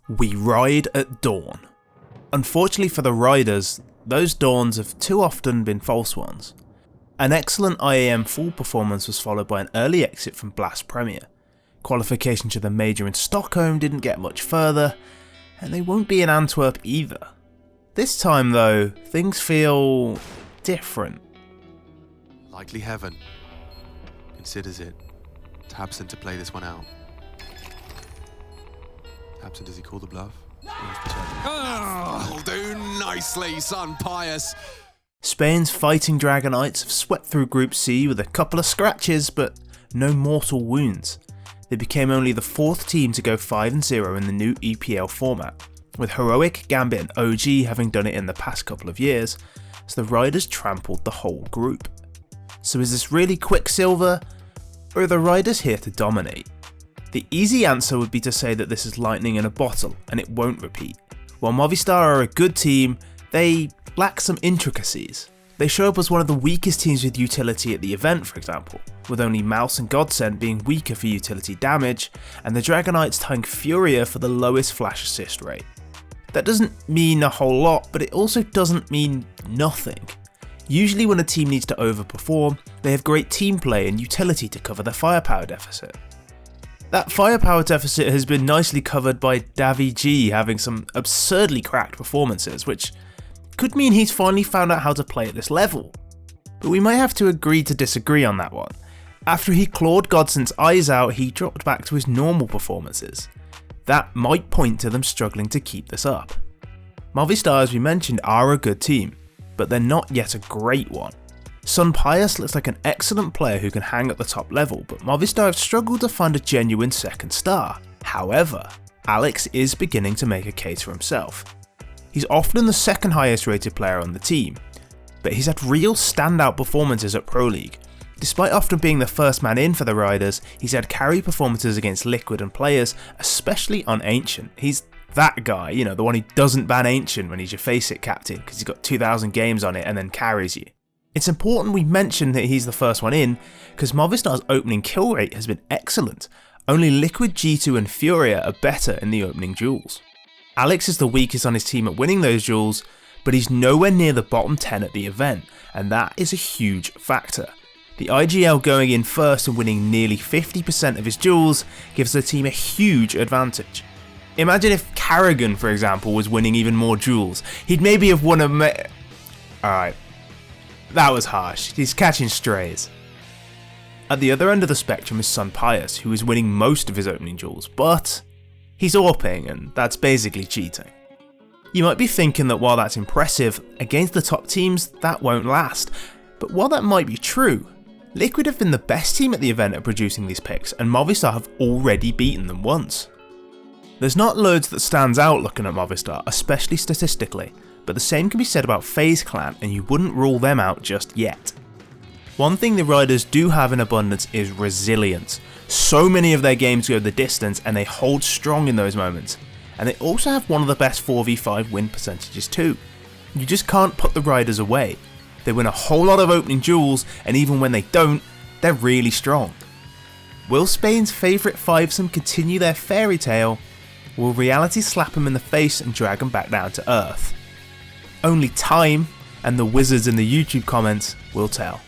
We ride at dawn. Unfortunately for the riders, those dawns have too often been false ones. An excellent IAM full performance was followed by an early exit from Blast Premier. Qualification to the major in Stockholm didn't get much further, and they won't be in Antwerp either. This time though, things feel different. Likely heaven considers it Tabson to play this one out. Tabson, does he call the bluff? Oh, do nicely, son Pius. Spain's Fighting Dragonites have swept through Group C with a couple of scratches, but no mortal wounds. They became only the 4th team to go 5-0 in the new EPL format, with Heroic, Gambit and OG having done it in the past couple of years, so the Riders trampled the whole group. So is this really Quicksilver, or are the Riders here to dominate? The easy answer would be to say that this is lightning in a bottle and it won't repeat. While Movistar are a good team, they lack some intricacies. They show up as one of the weakest teams with utility at the event, for example, with only Mouse and Godsent being weaker for utility damage, and the Dragonites tying Furia for the lowest flash assist rate. That doesn't mean a whole lot, but it also doesn't mean nothing. Usually when a team needs to overperform, they have great team play and utility to cover their firepower deficit. That firepower deficit has been nicely covered by Davy G having some absurdly cracked performances, which could mean he's finally found out how to play at this level. But we might have to agree to disagree on that one. After he clawed Godsent's eyes out, he dropped back to his normal performances. That might point to them struggling to keep this up. Movistar, as we mentioned, are a good team, but they're not yet a great one. Son Pius looks like an excellent player who can hang at the top level, but Movistar have struggled to find a genuine second star. However, Alex is beginning to make a case for himself. He's often the second highest rated player on the team, but he's had real standout performances at Pro League. Despite often being the first man in for the Riders, he's had carry performances against Liquid and players, especially on Ancient. He's that guy, you know, the one who doesn't ban Ancient when he's your face-it captain because he's got 2,000 games on it and then carries you. It's important we mention that he's the first one in, because Movistar's opening kill rate has been excellent. Only Liquid, G2 and Furia are better in the opening duels. Alex is the weakest on his team at winning those duels, but he's nowhere near the bottom 10 at the event, and that is a huge factor. The IGL going in first and winning nearly 50% of his duels gives the team a huge advantage. Imagine if Carrigan, for example, was winning even more duels. He'd maybe have won a Alright. That was harsh, he's catching strays. At the other end of the spectrum is Son Pius, who is winning most of his opening duels, but he's AWPing and that's basically cheating. You might be thinking that while that's impressive, against the top teams that won't last, but while that might be true, Liquid have been the best team at the event at producing these picks, and Movistar have already beaten them once. There's not loads that stands out looking at Movistar, especially statistically, but the same can be said about FaZe Clan, and you wouldn't rule them out just yet. One thing the Riders do have in abundance is resilience. So many of their games go the distance and they hold strong in those moments. And they also have one of the best 4v5 win percentages too. You just can't put the Riders away. They win a whole lot of opening duels, and even when they don't, they're really strong. Will Spain's favourite fivesome continue their fairy tale? Will reality slap them in the face and drag them back down to earth? Only time and the wizards in the YouTube comments will tell.